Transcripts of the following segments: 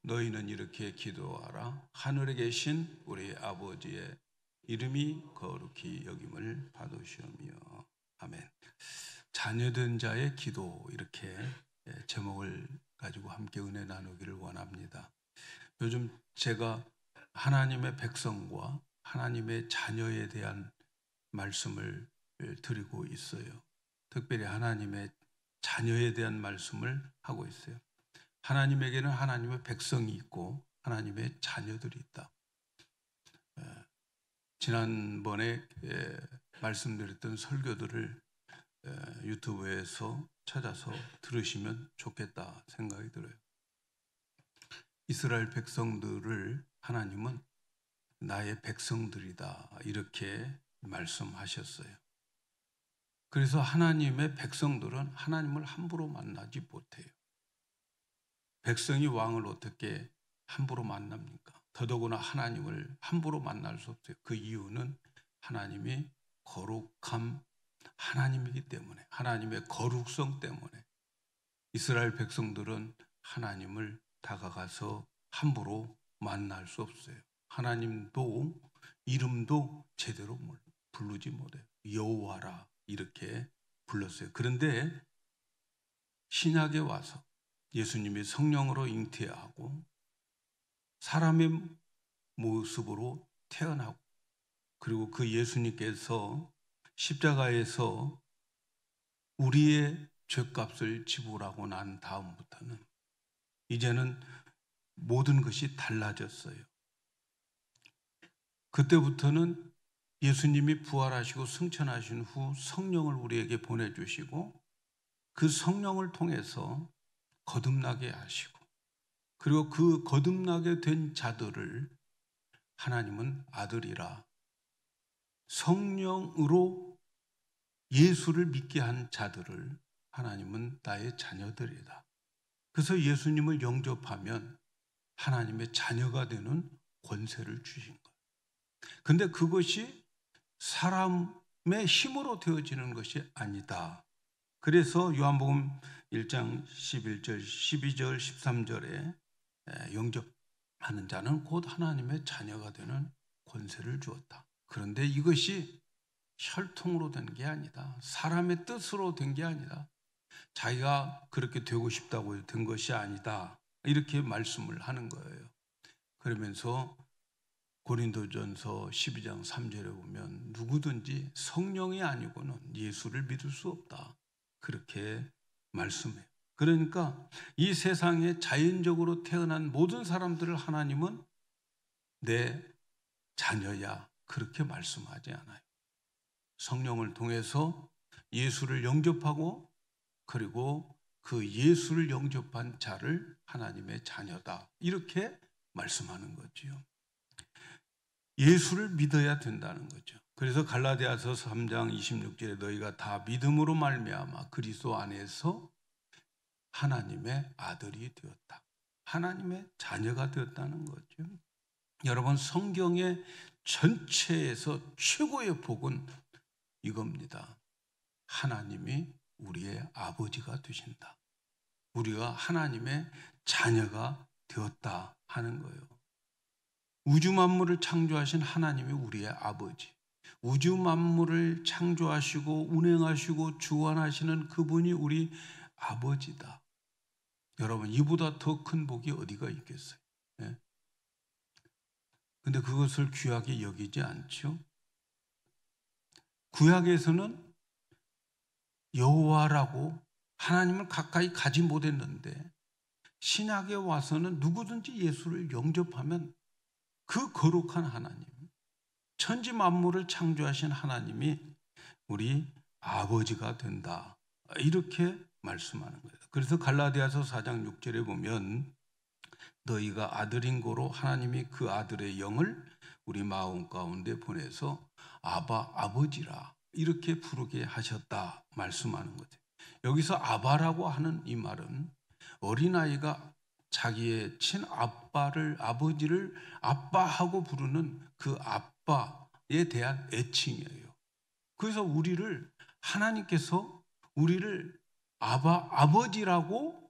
너희는 이렇게 기도하라. 하늘에 계신 우리 아버지의 이름이 거룩히 여김을 받으시오며. 아멘. 자녀된 자의 기도, 이렇게 제목을 가지고 함께 은혜 나누기를 원합니다. 요즘 제가 하나님의 백성과 하나님의 자녀에 대한 말씀을 드리고 있어요. 특별히 하나님의 자녀에 대한 말씀을 하고 있어요. 하나님에게는 하나님의 백성이 있고 하나님의 자녀들이 있다. 지난번에 말씀드렸던 설교들을 유튜브에서 찾아서 들으시면 좋겠다 생각이 들어요. 이스라엘 백성들을 하나님은 나의 백성들이다, 이렇게 말씀하셨어요. 그래서 하나님의 백성들은 하나님을 함부로 만나지 못해요. 백성이 왕을 어떻게 함부로 만납니까? 더더구나 하나님을 함부로 만날 수 없어요. 그 이유는 하나님이 거룩한 하나님이기 때문에, 하나님의 거룩성 때문에 이스라엘 백성들은 하나님을 다가가서 함부로 만날 수 없어요. 하나님도 이름도 제대로 부르지 못해요. 여호와라 이렇게 불렀어요. 그런데 신약에 와서 예수님이 성령으로 잉태하고 사람의 모습으로 태어나고, 그리고 그 예수님께서 십자가에서 우리의 죄값을 지불하고 난 다음부터는 이제는 모든 것이 달라졌어요. 그때부터는 예수님이 부활하시고 승천하신 후 성령을 우리에게 보내주시고 그 성령을 통해서 거듭나게 하시고, 그리고 그 거듭나게 된 자들을 하나님은 아들이라, 성령으로 예수를 믿게 한 자들을 하나님은 나의 자녀들이다. 그래서 예수님을 영접하면 하나님의 자녀가 되는 권세를 주신 거예요. 근데 그것이 사람의 힘으로 되어지는 것이 아니다. 그래서 요한복음 1장 11절, 12절, 13절에 영접하는 자는 곧 하나님의 자녀가 되는 권세를 주었다. 그런데 이것이 혈통으로 된 게 아니다. 사람의 뜻으로 된 게 아니다. 자기가 그렇게 되고 싶다고 된 것이 아니다. 이렇게 말씀을 하는 거예요. 그러면서 고린도전서 12장 3절에 보면 누구든지 성령이 아니고는 예수를 믿을 수 없다, 그렇게 말씀해요. 그러니까 이 세상에 자연적으로 태어난 모든 사람들을 하나님은 내 자녀야, 그렇게 말씀하지 않아요. 성령을 통해서 예수를 영접하고, 그리고 그 예수를 영접한 자를 하나님의 자녀다, 이렇게 말씀하는 거지요. 예수를 믿어야 된다는 거죠. 그래서 갈라디아서 3장 26절에 너희가 다 믿음으로 말미암아 그리스도 안에서 하나님의 아들이 되었다, 하나님의 자녀가 되었다는 거죠. 여러분, 성경의 전체에서 최고의 복은 이겁니다. 하나님이 우리의 아버지가 되신다. 우리가 하나님의 자녀가 되었다 하는 거예요. 우주 만물을 창조하신 하나님이 우리의 아버지, 우주 만물을 창조하시고 운행하시고 주관하시는 그분이 우리 아버지다. 여러분, 이보다 더 큰 복이 어디가 있겠어요? 네? 근데 그것을 귀하게 여기지 않죠? 구약에서는 여호와라고 하나님을 가까이 가지 못했는데 신약에 와서는 누구든지 예수를 영접하면 그 거룩한 하나님, 천지 만물을 창조하신 하나님이 우리 아버지가 된다, 이렇게 말씀하는 거예요. 그래서 갈라디아서 4장 6절에 보면 너희가 아들인 고로 하나님이 그 아들의 영을 우리 마음 가운데 보내서 아바, 아버지라 이렇게 부르게 하셨다 말씀하는 거죠. 여기서 아바라고 하는 이 말은 어린아이가 자기의 친아빠를, 아버지를 아빠하고 부르는 그 아빠에 대한 애칭이에요. 그래서 우리를, 하나님께서 우리를 아바, 아버지라고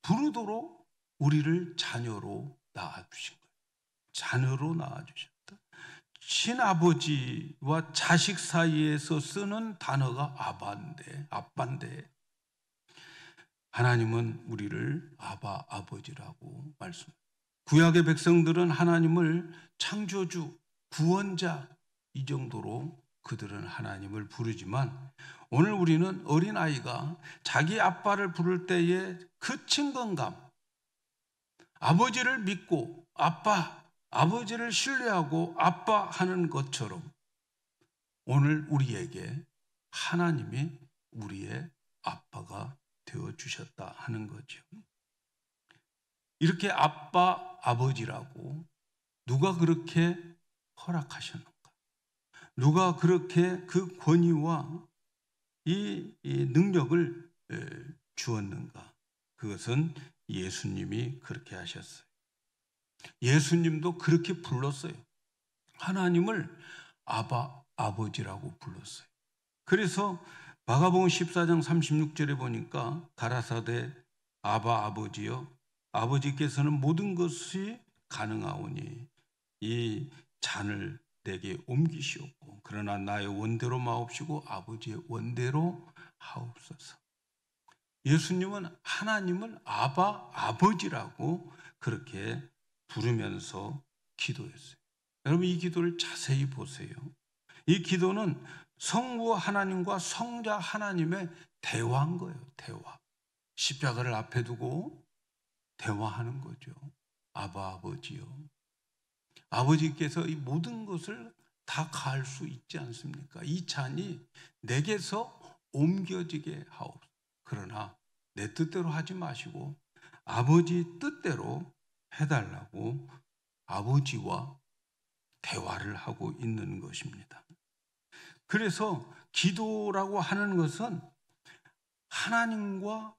부르도록 우리를 자녀로 낳아주신 거예요. 자녀로 낳아주셨다. 친아버지와 자식 사이에서 쓰는 단어가 아빠인데 하나님은 우리를 아바, 아버지라고 말씀합니다. 구약의 백성들은 하나님을 창조주, 구원자 이 정도로 그들은 하나님을 부르지만 오늘 우리는 어린아이가 자기 아빠를 부를 때의 그 친근감, 아버지를 믿고 아버지를 신뢰하고 아빠 하는 것처럼 오늘 우리에게 하나님이 우리의 아빠가 되어주셨다 하는 거죠. 이렇게 아빠, 아버지라고 누가 그렇게 허락하셨는가? 누가 그렇게 그 권위와 이 능력을 주었는가? 그것은 예수님이 그렇게 하셨어요. 예수님도 그렇게 불렀어요. 하나님을 아바, 아버지라고 불렀어요. 그래서 마가복음 14장 36절에 보니까 가라사대 아바, 아버지여, 아버지께서는 모든 것이 가능하오니 이 잔을 내게 옮기시옵고 그러나 나의 원대로 마옵시고 아버지의 원대로 하옵소서. 예수님은 하나님을 아바, 아버지라고 그렇게 부르면서 기도했어요. 여러분 이 기도를 자세히 보세요. 이 기도는 성부 하나님과 성자 하나님의 대화인 거예요. 대화. 십자가를 앞에 두고 대화하는 거죠. 아바, 아버지요. 아버지께서 이 모든 것을 다 가할 수 있지 않습니까? 이 잔이 내게서 옮겨지게 하옵소서. 그러나 내 뜻대로 하지 마시고 아버지 뜻대로 해달라고 아버지와 대화를 하고 있는 것입니다. 그래서 기도라고 하는 것은 하나님과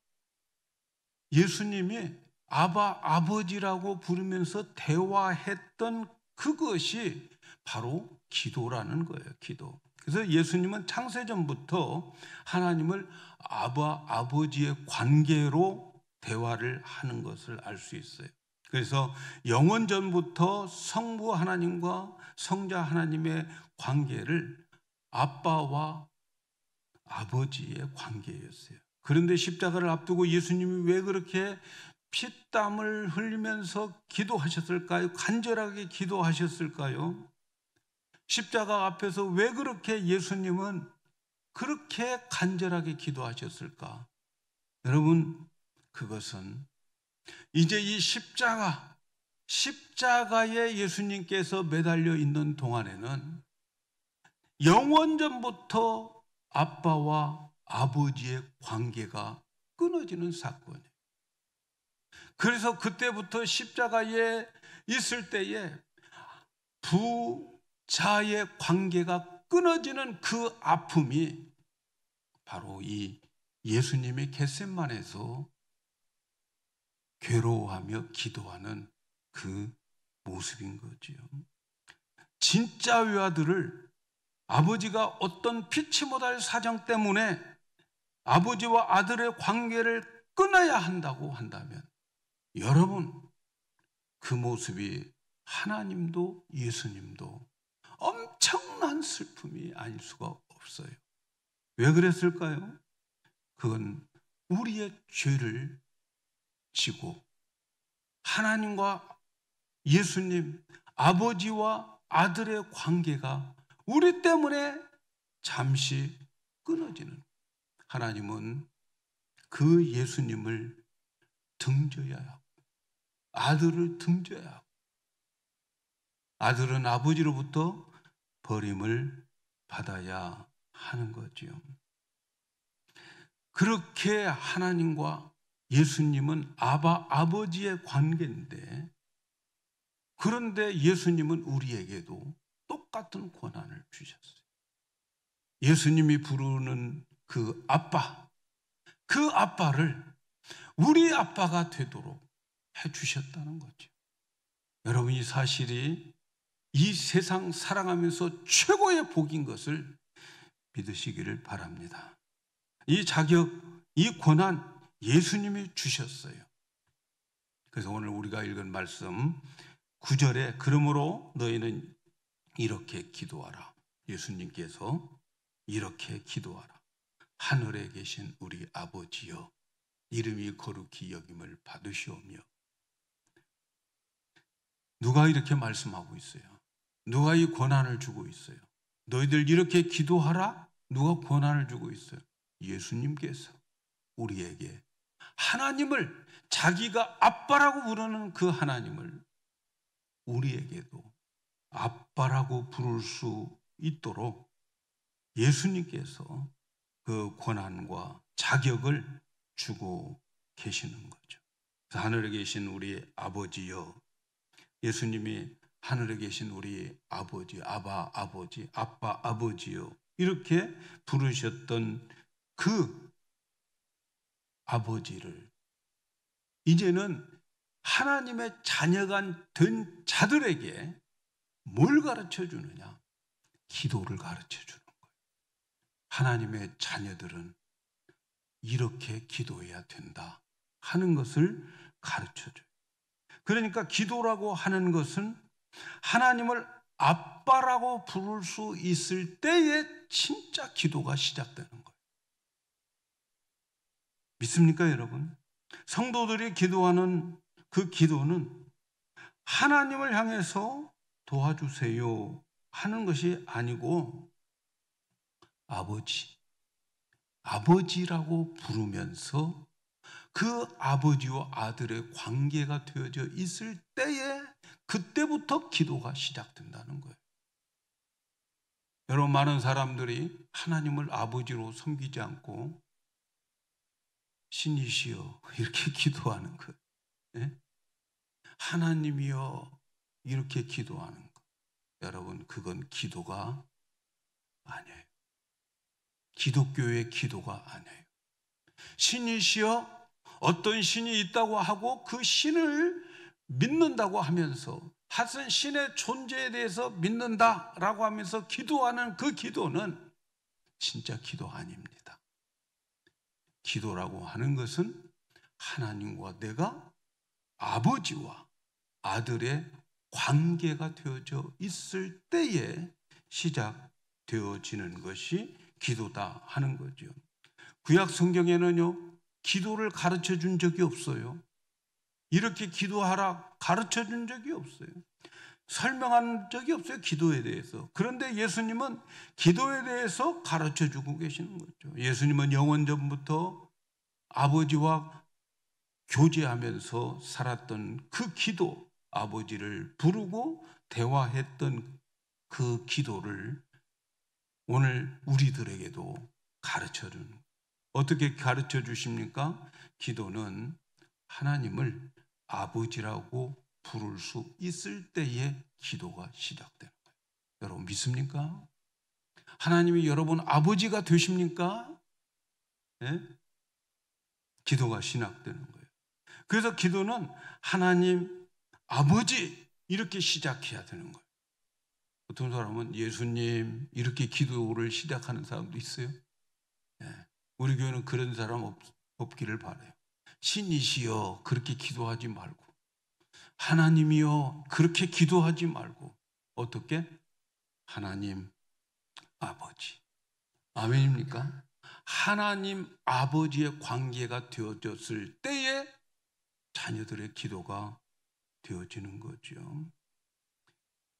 예수님이 아바, 아버지라고 부르면서 대화했던 그것이 바로 기도라는 거예요. 기도. 그래서 예수님은 창세전부터 하나님을 아바, 아버지의 관계로 대화를 하는 것을 알 수 있어요. 그래서 영원전부터 성부 하나님과 성자 하나님의 관계를 아빠와 아버지의 관계였어요. 그런데 십자가를 앞두고 예수님이 왜 그렇게 피땀을 흘리면서 기도하셨을까요? 간절하게 기도하셨을까요? 십자가 앞에서 왜 그렇게 예수님은 그렇게 간절하게 기도하셨을까? 여러분, 그것은 이제 이 십자가에 예수님께서 매달려 있는 동안에는 영원전부터 아빠와 아버지의 관계가 끊어지는 사건이에요. 그래서 그때부터 십자가에 있을 때에 부자의 관계가 끊어지는 그 아픔이 바로 이 예수님의 겟세마네에서 괴로워하며 기도하는 그 모습인 거지요. 진짜 외아들을 아버지가 어떤 피치 못할 사정 때문에 아버지와 아들의 관계를 끊어야 한다고 한다면 여러분 그 모습이 하나님도 예수님도 엄청난 슬픔이 아닐 수가 없어요. 왜 그랬을까요? 그건 우리의 죄를 지고 하나님과 예수님, 아버지와 아들의 관계가 우리 때문에 잠시 끊어지는, 하나님은 그 예수님을 등져야 하고 아들을 등져야 하고 아들은 아버지로부터 버림을 받아야 하는 거지요. 그렇게 하나님과 예수님은 아버지의 관계인데, 그런데 예수님은 우리에게도 똑같은 권한을 주셨어요. 예수님이 부르는 그 아빠를 우리 아빠가 되도록 해주셨다는 거죠. 여러분, 이 사실이 이 세상 살아가면서 최고의 복인 것을 믿으시기를 바랍니다. 이 자격, 이 권한 예수님이 주셨어요. 그래서 오늘 우리가 읽은 말씀 9절에 그러므로 너희는 이렇게 기도하라. 예수님께서 이렇게 기도하라. 하늘에 계신 우리 아버지여, 이름이 거룩히 여김을 받으시오며. 누가 이렇게 말씀하고 있어요? 누가 이 권한을 주고 있어요? 너희들 이렇게 기도하라? 누가 권한을 주고 있어요? 예수님께서 우리에게 하나님을, 자기가 아빠라고 부르는 그 하나님을 우리에게도 아빠라고 부를 수 있도록 예수님께서 그 권한과 자격을 주고 계시는 거죠. 그래서 하늘에 계신 우리 아버지여, 예수님이 하늘에 계신 우리 아버지, 아바 아버지, 아빠 아버지여 이렇게 부르셨던 그 아버지를 이제는 하나님의 자녀가 된 자들에게 뭘 가르쳐 주느냐? 기도를 가르쳐 주는 거예요. 하나님의 자녀들은 이렇게 기도해야 된다 하는 것을 가르쳐 줘요. 그러니까 기도라고 하는 것은 하나님을 아빠라고 부를 수 있을 때에 진짜 기도가 시작되는 거예요. 믿습니까, 여러분? 성도들이 기도하는 그 기도는 하나님을 향해서 도와주세요 하는 것이 아니고 아버지라고 부르면서 그 아버지와 아들의 관계가 되어져 있을 때에 그때부터 기도가 시작된다는 거예요. 여러분, 많은 사람들이 하나님을 아버지로 섬기지 않고 신이시여 이렇게 기도하는 거예요. 네? 하나님이여 이렇게 기도하는 거. 여러분, 그건 기도가 아니에요. 기독교의 기도가 아니에요. 신이시여, 어떤 신이 있다고 하고 그 신을 믿는다고 하면서, 하여튼 신의 존재에 대해서 믿는다라고 하면서 기도하는 그 기도는 진짜 기도 아닙니다. 기도라고 하는 것은 하나님과 내가 아버지와 아들의 관계가 되어져 있을 때에 시작되어지는 것이 기도다 하는 거죠. 구약 성경에는요, 기도를 가르쳐 준 적이 없어요. 이렇게 기도하라 가르쳐 준 적이 없어요. 설명한 적이 없어요, 기도에 대해서. 그런데 예수님은 기도에 대해서 가르쳐 주고 계시는 거죠. 예수님은 영원전부터 아버지와 교제하면서 살았던 그 기도, 아버지를 부르고 대화했던 그 기도를 오늘 우리들에게도 가르쳐 주는, 어떻게 가르쳐 주십니까? 기도는 하나님을 아버지라고 부를 수 있을 때에 기도가 시작되는 거예요. 여러분 믿습니까? 하나님이 여러분 아버지가 되십니까? 네? 기도가 시작되는 거예요. 그래서 기도는 하나님 아버지 이렇게 시작해야 되는 거예요. 어떤 사람은 예수님 이렇게 기도를 시작하는 사람도 있어요. 네. 우리 교회는 그런 사람 없기를 바라요. 신이시여 그렇게 기도하지 말고, 하나님이여 그렇게 기도하지 말고, 어떻게? 하나님 아버지. 아멘입니까? 하나님 아버지의 관계가 되어졌을 때에 자녀들의 기도가 되어지는 거죠.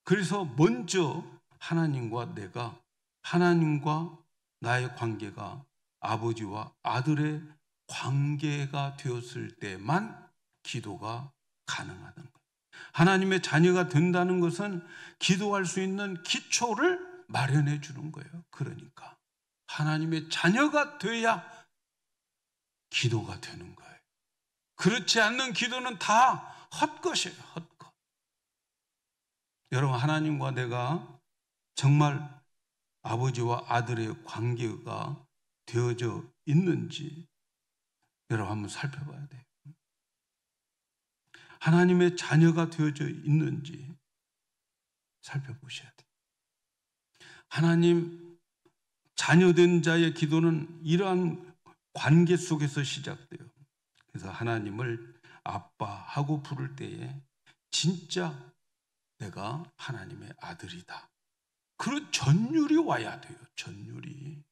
그래서 먼저 하나님과 내가, 하나님과 나의 관계가 아버지와 아들의 관계가 되었을 때만 기도가 가능하다는 거예요. 하나님의 자녀가 된다는 것은 기도할 수 있는 기초를 마련해 주는 거예요. 그러니까 하나님의 자녀가 돼야 기도가 되는 거예요. 그렇지 않는 기도는 다 헛것이에요. 헛것. 여러분, 하나님과 내가 정말 아버지와 아들의 관계가 되어져 있는지 여러분 한번 살펴봐야 돼요. 하나님의 자녀가 되어져 있는지 살펴보셔야 돼요. 하나님 자녀된 자의 기도는 이러한 관계 속에서 시작돼요. 그래서 하나님을 아빠 하고 부를 때에 진짜 내가 하나님의 아들이다. 그런 전율이 와야 돼요. 전율이.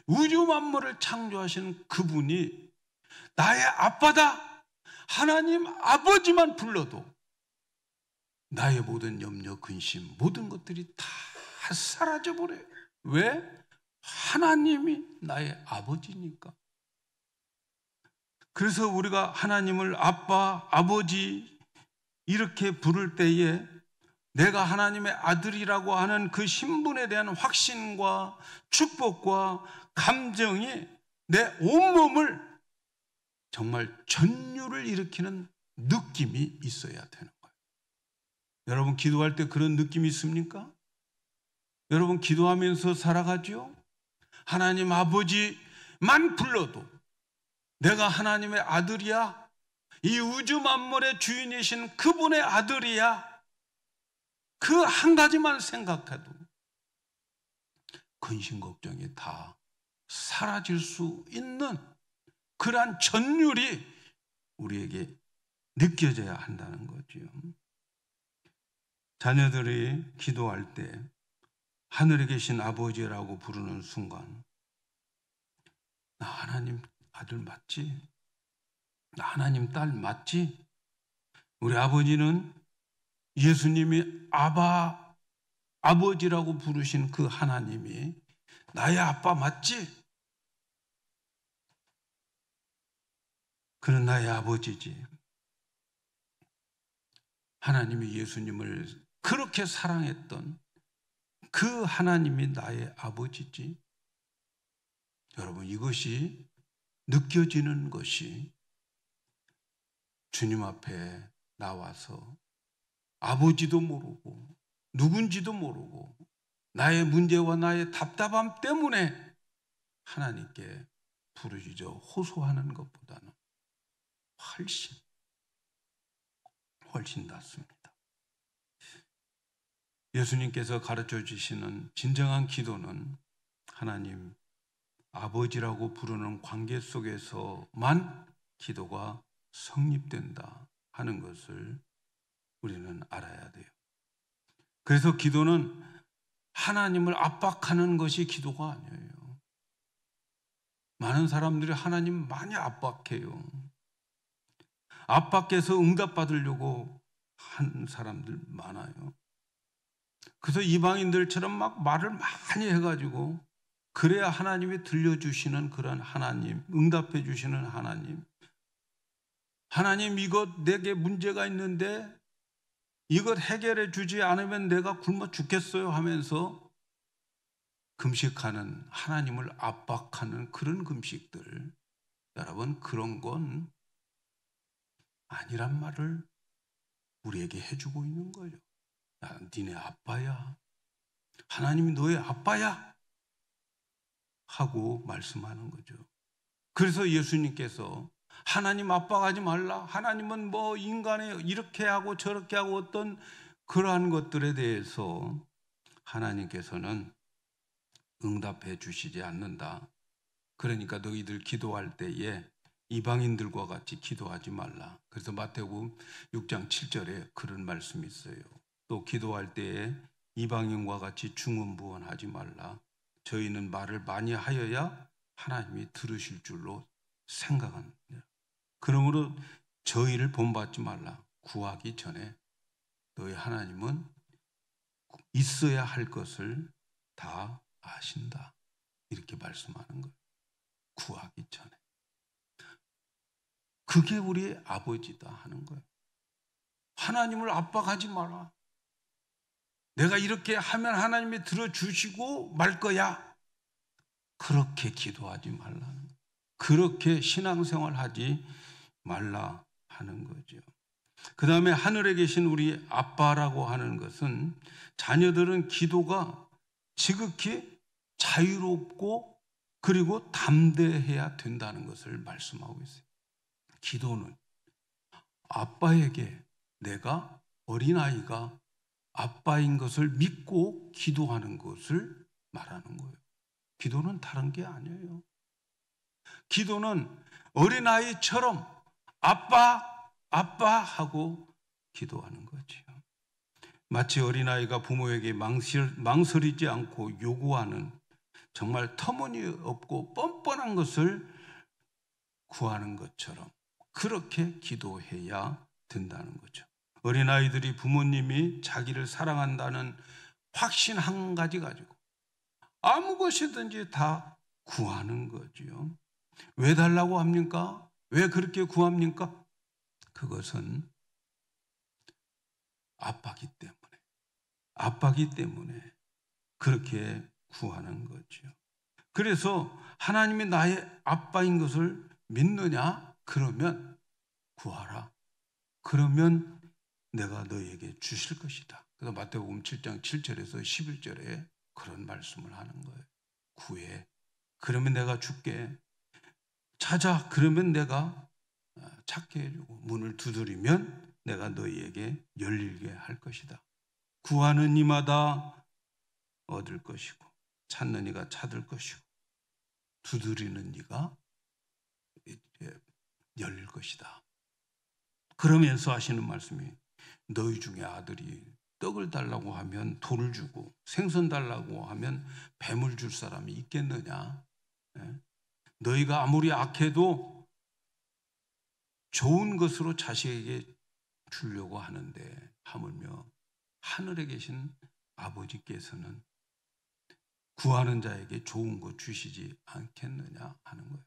우주 만물을 창조하신 그분이 나의 아빠다. 하나님 아버지만 불러도 나의 모든 염려, 근심, 모든 것들이 다 사라져버려요. 왜? 하나님이 나의 아버지니까. 그래서 우리가 하나님을 아빠, 아버지 이렇게 부를 때에 내가 하나님의 아들이라고 하는 그 신분에 대한 확신과 축복과 감정이 내 온몸을 정말 전율을 일으키는 느낌이 있어야 되는 거예요. 여러분 기도할 때 그런 느낌이 있습니까? 여러분 기도하면서 살아가죠? 하나님 아버지만 불러도 내가 하나님의 아들이야. 이 우주 만물의 주인이신 그분의 아들이야. 그 한 가지만 생각해도 근심 걱정이 다 사라질 수 있는 그러한 전율이 우리에게 느껴져야 한다는 거죠. 자녀들이 기도할 때 하늘에 계신 아버지라고 부르는 순간 나 하나님 아들 맞지? 나 하나님 딸 맞지? 우리 아버지는 예수님이 아버지라고 부르신 그 하나님이 나의 아빠 맞지? 그는 나의 아버지지. 하나님이 예수님을 그렇게 사랑했던 그 하나님이 나의 아버지지. 여러분 이것이 느껴지는 것이 주님 앞에 나와서 아버지도 모르고 누군지도 모르고 나의 문제와 나의 답답함 때문에 하나님께 부르짖어 호소하는 것보다는 훨씬 낫습니다. 예수님께서 가르쳐 주시는 진정한 기도는 하나님 아버지라고 부르는 관계 속에서만 기도가 성립된다 하는 것을 우리는 알아야 돼요. 그래서 기도는 하나님을 압박하는 것이 기도가 아니에요. 많은 사람들이 하나님 많이 압박해요. 압박해서 응답받으려고 하는 사람들 많아요. 그래서 이방인들처럼 막 말을 많이 해가지고 그래야 하나님이 들려주시는 그런 하나님, 응답해 주시는 하나님. 하나님 이것 내게 문제가 있는데 이것 해결해 주지 않으면 내가 굶어 죽겠어요 하면서 금식하는 하나님을 압박하는 그런 금식들. 여러분 그런 건 아니란 말을 우리에게 해주고 있는 거예요. 야, 니네 아빠야. 하나님이 너의 아빠야. 하고 말씀하는 거죠. 그래서 예수님께서 하나님 아빠가 하지 말라. 하나님은 뭐 인간의 이렇게 하고 저렇게 하고 어떤 그러한 것들에 대해서 하나님께서는 응답해 주시지 않는다. 그러니까 너희들 기도할 때에 이방인들과 같이 기도하지 말라. 그래서 마태복음 6장 7절에 그런 말씀이 있어요. 또 기도할 때에 이방인과 같이 중언부언하지 말라. 저희는 말을 많이 하여야 하나님이 들으실 줄로 생각합니다. 그러므로 저희를 본받지 말라. 구하기 전에 너희 하나님은 있어야 할 것을 다 아신다. 이렇게 말씀하는 거예요. 구하기 전에. 그게 우리의 아버지다 하는 거예요. 하나님을 압박하지 마라. 내가 이렇게 하면 하나님이 들어주시고 말 거야. 그렇게 기도하지 말라는 거예요. 그렇게 신앙생활하지 말라 하는 거죠. 그 다음에 하늘에 계신 우리 아빠라고 하는 것은 자녀들은 기도가 지극히 자유롭고 그리고 담대해야 된다는 것을 말씀하고 있어요. 기도는 아빠에게 내가 어린아이가 아빠인 것을 믿고 기도하는 것을 말하는 거예요. 기도는 다른 게 아니에요. 기도는 어린아이처럼 아빠, 아빠 하고 기도하는 거죠. 마치 어린아이가 부모에게 망설이지 않고 요구하는 정말 터무니없고 뻔뻔한 것을 구하는 것처럼 그렇게 기도해야 된다는 거죠. 어린아이들이 부모님이 자기를 사랑한다는 확신 한 가지 가지고 아무 것이든지 다 구하는 거지요. 왜 달라고 합니까? 왜 그렇게 구합니까? 그것은 아빠기 때문에 그렇게 구하는 거죠. 그래서 하나님이 나의 아빠인 것을 믿느냐? 그러면 구하라. 그러면 내가 너에게 주실 것이다. 그래서 마태복음 7장 7절에서 11절에 그런 말씀을 하는 거예요. 구해. 그러면 내가 줄게. 찾아. 그러면 내가 찾게 해주고 문을 두드리면 내가 너희에게 열리게 할 것이다. 구하는 이마다 얻을 것이고 찾는 이가 찾을 것이고 두드리는 이가 열릴 것이다. 그러면서 하시는 말씀이 너희 중에 아들이 떡을 달라고 하면 돌을 주고 생선 달라고 하면 뱀을 줄 사람이 있겠느냐? 너희가 아무리 악해도 좋은 것으로 자식에게 주려고 하는데 하물며 하늘에 계신 아버지께서는 구하는 자에게 좋은 것 주시지 않겠느냐 하는 거예요.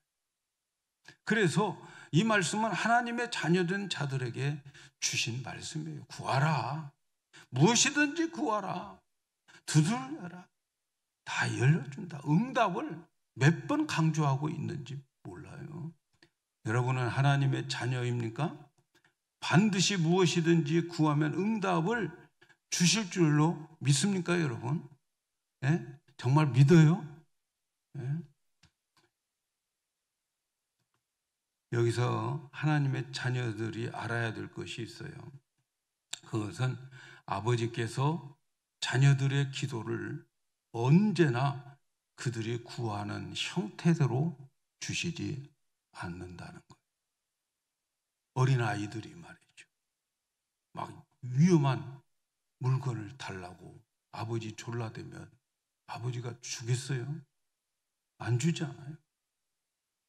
그래서 이 말씀은 하나님의 자녀된 자들에게 주신 말씀이에요. 구하라. 무엇이든지 구하라. 두드려라. 다 열려준다. 응답을 몇 번 강조하고 있는지 몰라요. 여러분은 하나님의 자녀입니까? 반드시 무엇이든지 구하면 응답을 주실 줄로 믿습니까, 여러분? 예? 정말 믿어요? 예? 여기서 하나님의 자녀들이 알아야 될 것이 있어요. 그것은 아버지께서 자녀들의 기도를 언제나 그들이 구하는 형태대로 주시지 않는다는 거예요. 어린아이들이 말이죠. 막 위험한 물건을 달라고 아버지 졸라대면 아버지가 주겠어요? 안 주잖아요.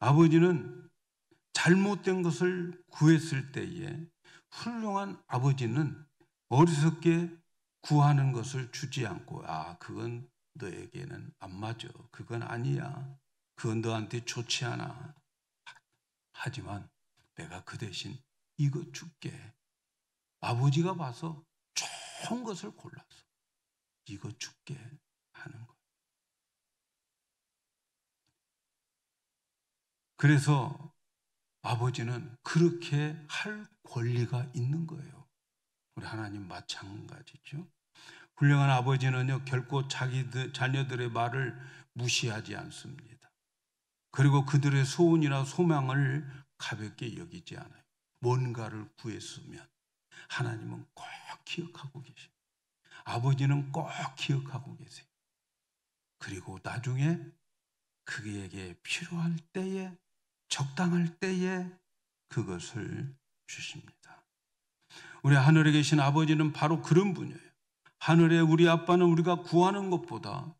아버지는 잘못된 것을 구했을 때에 훌륭한 아버지는 어리석게 구하는 것을 주지 않고 그건 너에게는 안 맞아. 그건 아니야. 그건 너한테 좋지 않아. 하지만 내가 그 대신 이거 줄게. 아버지가 봐서 좋은 것을 골라서 이거 줄게 하는 거예요. 그래서 아버지는 그렇게 할 권리가 있는 거예요. 우리 하나님 마찬가지죠. 훌륭한 아버지는요, 결코 자녀들의 말을 무시하지 않습니다. 그리고 그들의 소원이나 소망을 가볍게 여기지 않아요. 뭔가를 구했으면 하나님은 꼭 기억하고 계세요. 아버지는 꼭 기억하고 계세요. 그리고 나중에 그에게 필요할 때에, 적당할 때에 그것을 주십니다. 우리 하늘에 계신 아버지는 바로 그런 분이에요. 하늘에 우리 아빠는 우리가 구하는 것보다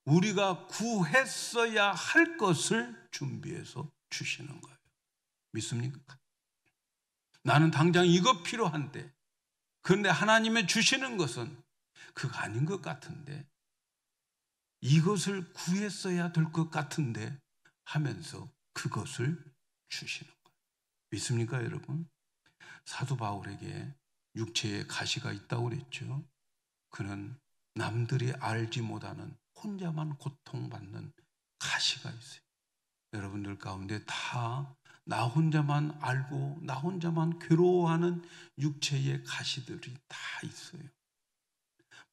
우리가 구했어야 할 것을 준비해서 주시는 거예요. 믿습니까? 나는 당장 이거 필요한데, 그런데 하나님의 주시는 것은 그거 아닌 것 같은데, 이것을 구했어야 될 것 같은데 하면서 그것을 주시는 거예요. 믿습니까, 여러분? 사도 바울에게 육체에 가시가 있다고 그랬죠. 그는 남들이 알지 못하는 혼자만 고통받는 가시가 있어요. 여러분들 가운데 다 나 혼자만 알고 나 혼자만 괴로워하는 육체의 가시들이 다 있어요.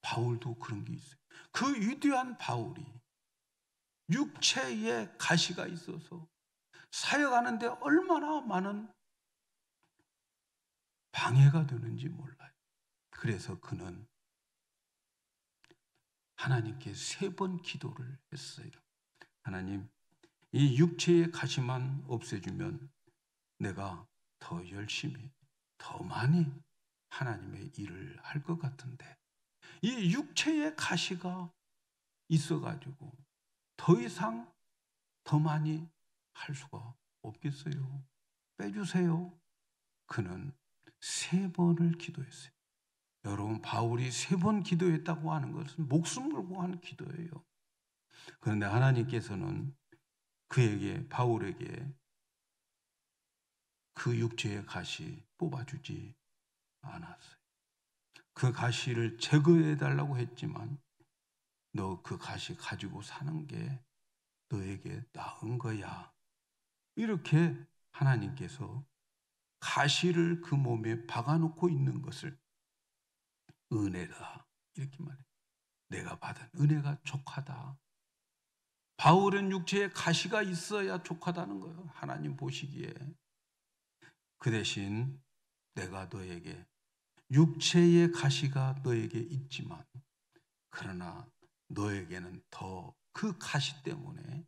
바울도 그런 게 있어요. 그 위대한 바울이 육체에 가시가 있어서 사역하는데 얼마나 많은 방해가 되는지 몰라요. 그래서 그는 하나님께 3번 기도를 했어요. 하나님, 이 육체의 가시만 없애주면 내가 더 열심히, 더 많이 하나님의 일을 할 것 같은데, 이 육체의 가시가 있어가지고 더 이상 더 많이 할 수가 없겠어요. 빼주세요. 그는 3번을 기도했어요. 여러분, 바울이 3번 기도했다고 하는 것은 목숨 걸고 하는 기도예요. 그런데 하나님께서는 바울에게 그 육체의 가시 뽑아주지 않았어요. 그 가시를 제거해달라고 했지만, 너 그 가시 가지고 사는 게 너에게 나은 거야. 이렇게 하나님께서 가시를 그 몸에 박아놓고 있는 것을 은혜다, 이렇게 말해요. 내가 받은 은혜가 족하다. 바울은 육체에 가시가 있어야 족하다는 거예요. 하나님 보시기에. 그 대신 내가 너에게, 육체의 가시가 너에게 있지만, 그러나 너에게는 더 그 가시 때문에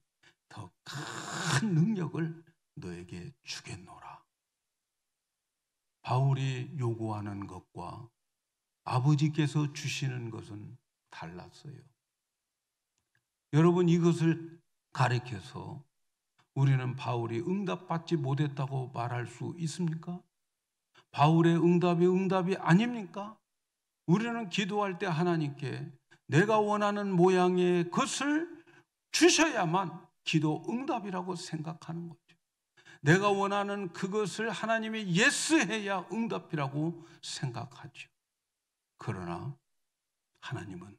더 큰 능력을 너에게 주겠노라. 바울이 요구하는 것과 아버지께서 주시는 것은 달랐어요. 여러분, 이것을 가리켜서 우리는 바울이 응답받지 못했다고 말할 수 있습니까? 바울의 응답이 아닙니까? 우리는 기도할 때 하나님께 내가 원하는 모양의 것을 주셔야만 기도 응답이라고 생각하는 거죠. 내가 원하는 그것을 하나님이 예스해야 응답이라고 생각하죠. 그러나 하나님은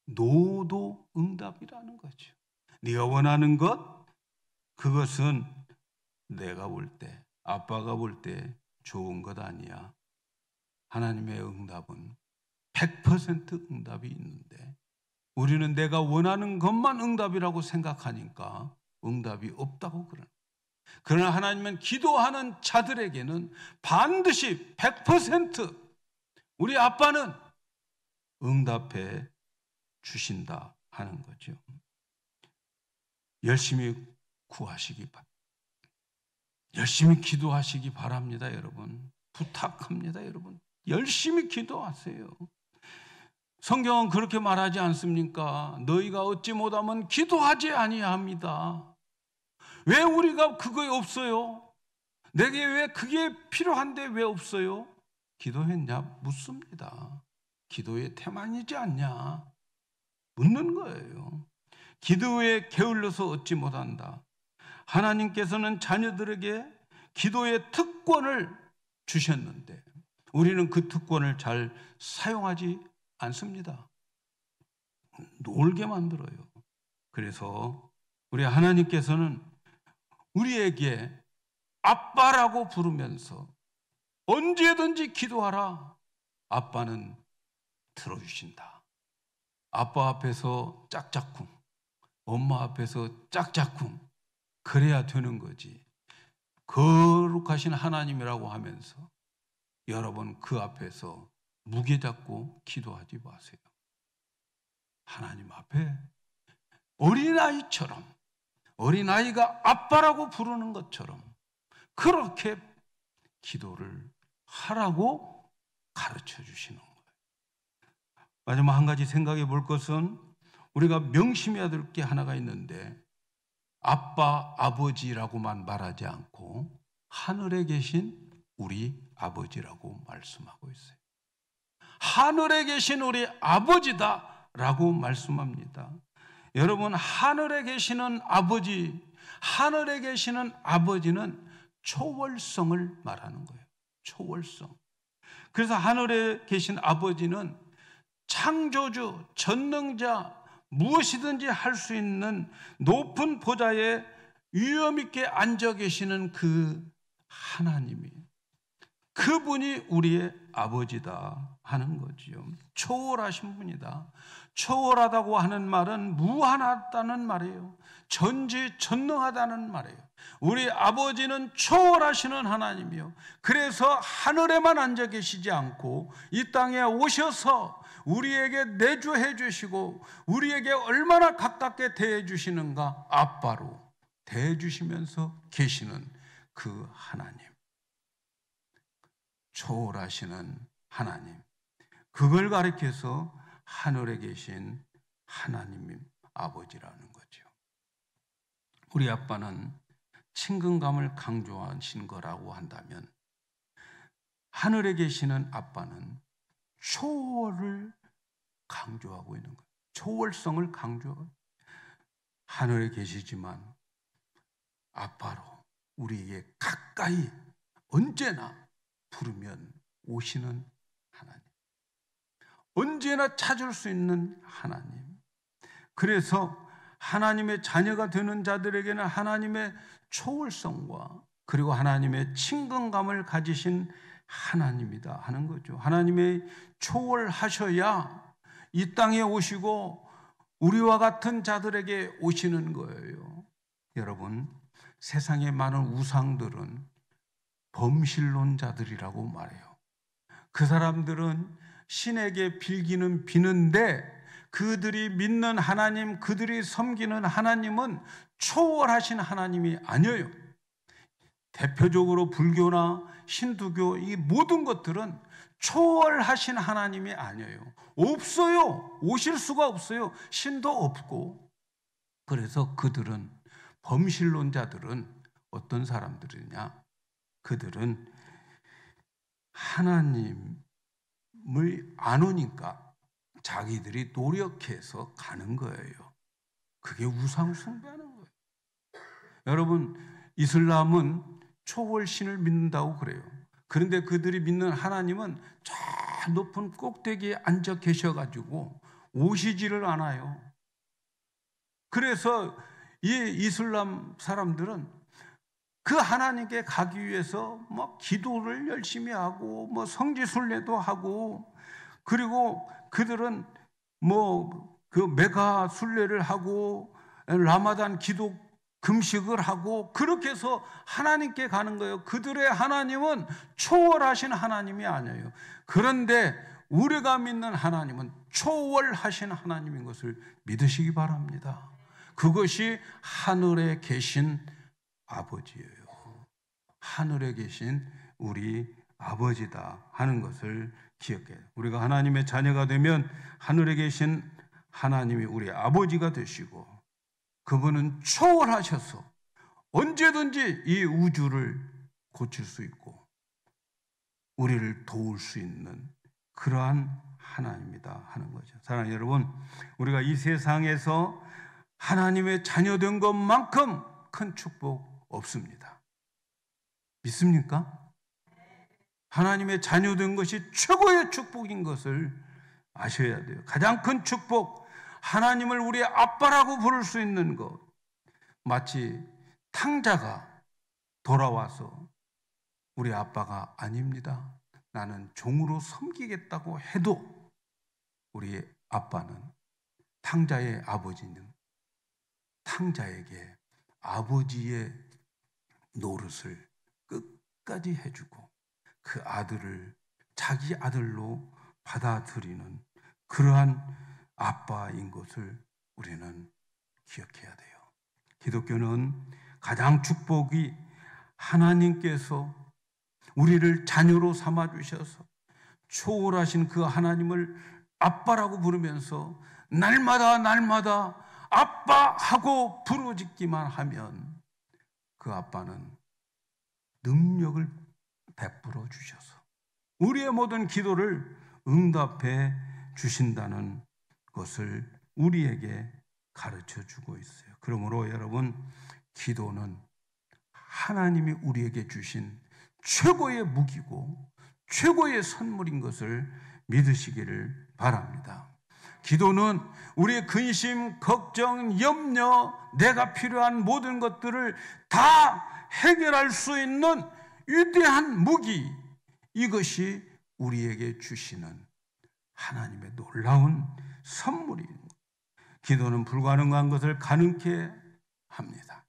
노도 응답이라는 거죠. 네가 원하는 것, 그것은 내가 볼 때, 아빠가 볼 때 좋은 것 아니야. 하나님의 응답은 100% 응답이 있는데, 우리는 내가 원하는 것만 응답이라고 생각하니까 응답이 없다고 그러는 거예요. 그러나 하나님은 기도하는 자들에게는 반드시 100% 우리 아빠는 응답해 주신다 하는 거죠. 열심히 구하시기 바랍니다. 열심히 기도하시기 바랍니다, 여러분. 부탁합니다, 여러분. 열심히 기도하세요. 성경은 그렇게 말하지 않습니까? 너희가 얻지 못하면 기도하지 아니합니다. 왜 우리가 그거에 없어요? 내게 왜 그게 필요한데 왜 없어요? 기도했냐? 묻습니다. 기도의 태만이지 않냐? 묻는 거예요. 기도에 게을러서 얻지 못한다. 하나님께서는 자녀들에게 기도의 특권을 주셨는데 우리는 그 특권을 잘 사용하지 않습니다. 놀게 만들어요. 그래서 우리 하나님께서는 우리에게 아빠라고 부르면서 언제든지 기도하라. 아빠는 들어주신다. 아빠 앞에서 짝짝쿵, 엄마 앞에서 짝짝쿵, 그래야 되는 거지. 거룩하신 하나님이라고 하면서 여러분 그 앞에서 무게 잡고 기도하지 마세요. 하나님 앞에 어린아이처럼, 어린아이가 아빠라고 부르는 것처럼 그렇게 기도를 하라고 가르쳐 주시는 거예요. 마지막 한 가지 생각해 볼 것은 우리가 명심해야 될 게 하나가 있는데, 아빠, 아버지라고만 말하지 않고 하늘에 계신 우리 아버지라고 말씀하고 있어요. 하늘에 계신 우리 아버지다라고 말씀합니다. 여러분, 하늘에 계시는 아버지, 하늘에 계시는 아버지는 초월성을 말하는 거예요. 초월성. 그래서 하늘에 계신 아버지는 창조주, 전능자, 무엇이든지 할 수 있는 높은 보좌에 위엄 있게 앉아 계시는 그 하나님이, 그분이 우리의 아버지다 하는 거지요. 초월하신 분이다. 초월하다고 하는 말은 무한하다는 말이에요. 전지전능하다는 말이에요. 우리 아버지는 초월하시는 하나님이요. 그래서 하늘에만 앉아 계시지 않고 이 땅에 오셔서 우리에게 내주해 주시고 우리에게 얼마나 가깝게 대해 주시는가, 아빠로 대해 주시면서 계시는 그 하나님, 초월하시는 하나님, 그걸 가리켜서 하늘에 계신 하나님 아버지라는 거죠. 우리 아빠는 친근감을 강조하신 거라고 한다면, 하늘에 계시는 아빠는 초월을 강조하고 있는 거예요. 초월성을 강조하고, 하늘에 계시지만 아빠로 우리에게 가까이 언제나 부르면 오시는 하나님, 언제나 찾을 수 있는 하나님. 그래서 하나님의 자녀가 되는 자들에게는 하나님의 초월성과 그리고 하나님의 친근감을 가지신 하나님이다 하는 거죠. 하나님의 초월하셔야 이 땅에 오시고 우리와 같은 자들에게 오시는 거예요. 여러분, 세상의 많은 우상들은 범신론자들이라고 말해요. 그 사람들은 신에게 빌기는 비는데 그들이 믿는 하나님, 그들이 섬기는 하나님은 초월하신 하나님이 아니에요. 대표적으로 불교나 힌두교, 이 모든 것들은 초월하신 하나님이 아니에요. 없어요. 오실 수가 없어요. 신도 없고. 그래서 그들은, 범신론자들은 어떤 사람들이냐? 그들은 하나님을 안 오니까 자기들이 노력해서 가는 거예요. 그게 우상 숭배하는 거예요. 여러분, 이슬람은 초월신을 믿는다고 그래요. 그런데 그들이 믿는 하나님은 저 높은 꼭대기에 앉아 계셔가지고 오시지를 않아요. 그래서 이 이슬람 사람들은 그 하나님께 가기 위해서 뭐 기도를 열심히 하고 뭐 성지순례도 하고, 그리고 그들은 뭐 그 메가 순례를 하고 라마단 기도 금식을 하고 그렇게 해서 하나님께 가는 거예요. 그들의 하나님은 초월하신 하나님이 아니에요. 그런데 우리가 믿는 하나님은 초월하신 하나님인 것을 믿으시기 바랍니다. 그것이 하늘에 계신 아버지예요. 하늘에 계신 우리 아버지다 하는 것을 기억해요. 우리가 하나님의 자녀가 되면 하늘에 계신 하나님이 우리 아버지가 되시고, 그분은 초월하셔서 언제든지 이 우주를 고칠 수 있고 우리를 도울 수 있는 그러한 하나님이다 하는 거죠. 사랑하는 여러분, 우리가 이 세상에서 하나님의 자녀된 것만큼 큰 축복 없습니다. 믿습니까? 하나님의 자녀된 것이 최고의 축복인 것을 아셔야 돼요. 가장 큰 축복, 하나님을 우리의 아빠라고 부를 수 있는 것. 마치 탕자가 돌아와서 우리 아빠가 아닙니다, 나는 종으로 섬기겠다고 해도 우리 아빠는, 탕자의 아버지는 탕자에게 아버지의 노릇을 끝까지 해주고 그 아들을 자기 아들로 받아들이는 그러한 아빠인 것을 우리는 기억해야 돼요. 기독교는 가장 축복이 하나님께서 우리를 자녀로 삼아주셔서 초월하신 그 하나님을 아빠라고 부르면서 날마다 날마다 아빠하고 부르짖기만 하면 그 아빠는 능력을 베풀어 주셔서 우리의 모든 기도를 응답해 주신다는 것을 우리에게 가르쳐 주고 있어요. 그러므로 여러분, 기도는 하나님이 우리에게 주신 최고의 무기고 최고의 선물인 것을 믿으시기를 바랍니다. 기도는 우리의 근심, 걱정, 염려, 내가 필요한 모든 것들을 다 해결할 수 있는 위대한 무기, 이것이 우리에게 주시는 하나님의 놀라운 선물입니다. 기도는 불가능한 것을 가능케 합니다.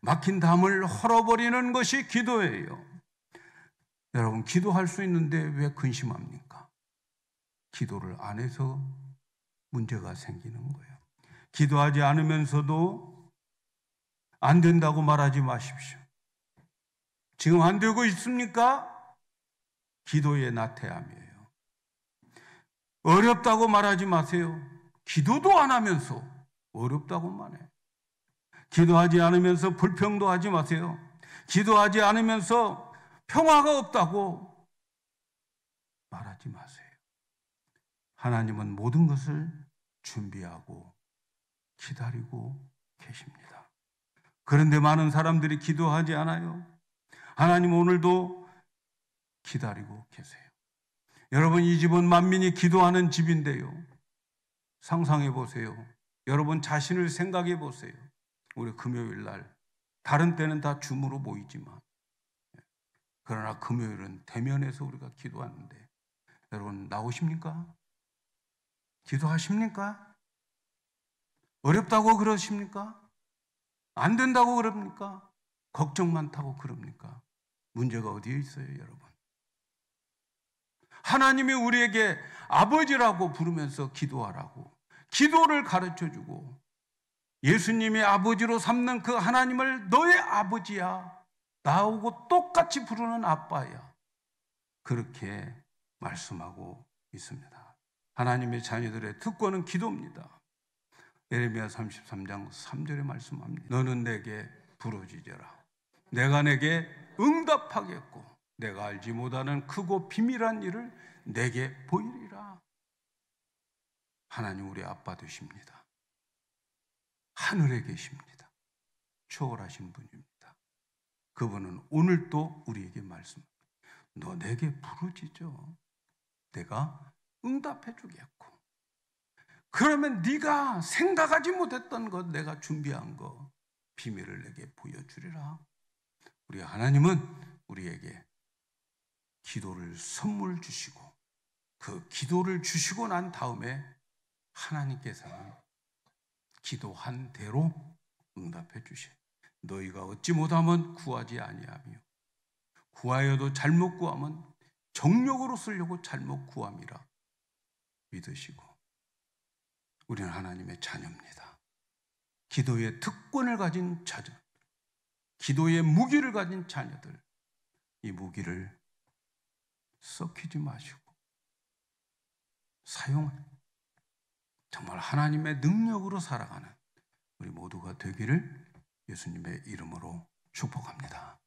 막힌 담을 헐어버리는 것이 기도예요. 여러분, 기도할 수 있는데 왜 근심합니까? 기도를 안 해서 문제가 생기는 거예요. 기도하지 않으면서도 안 된다고 말하지 마십시오. 지금 안 되고 있습니까? 기도의 나태함이에요. 어렵다고 말하지 마세요. 기도도 안 하면서 어렵다고만 해. 기도하지 않으면서 불평도 하지 마세요. 기도하지 않으면서 평화가 없다고 말하지 마세요. 하나님은 모든 것을 준비하고 기다리고 계십니다. 그런데 많은 사람들이 기도하지 않아요. 하나님 오늘도 기다리고 계세요. 여러분, 이 집은 만민이 기도하는 집인데요. 상상해 보세요. 여러분 자신을 생각해 보세요. 우리 금요일 날, 다른 때는 다 줌으로 모이지만, 그러나 금요일은 대면해서 우리가 기도하는데, 여러분 나오십니까? 기도하십니까? 어렵다고 그러십니까? 안 된다고 그럽니까? 걱정 많다고 그럽니까? 문제가 어디에 있어요, 여러분? 하나님이 우리에게 아버지라고 부르면서 기도하라고, 기도를 가르쳐주고, 예수님이 아버지로 삼는 그 하나님을 너의 아버지야, 나하고 똑같이 부르는 아빠야, 그렇게 말씀하고 있습니다. 하나님의 자녀들의 특권은 기도입니다. 예레미야 33장 3절에 말씀합니다. 너는 내게 부르짖어라. 내가 내게 응답하겠고 내가 알지 못하는 크고 비밀한 일을 내게 보이리라. 하나님 우리 아빠 되십니다. 하늘에 계십니다. 초월하신 분입니다. 그분은 오늘도 우리에게 말씀합니다. 너 내게 부르짖어. 내가 응답해 주겠고, 그러면 네가 생각하지 못했던 것, 내가 준비한 것, 비밀을 내게 보여주리라. 우리 하나님은 우리에게 기도를 선물 주시고, 그 기도를 주시고 난 다음에 하나님께서는 기도한 대로 응답해 주셔. 너희가 얻지 못하면 구하지 아니하며 구하여도 잘못 구하면 정욕으로 쓰려고 잘못 구함이라 믿으시고, 우리는 하나님의 자녀입니다. 기도의 특권을 가진 자들, 기도의 무기를 가진 자녀들, 이 무기를 썩히지 마시고 정말 하나님의 능력으로 살아가는 우리 모두가 되기를 예수님의 이름으로 축복합니다.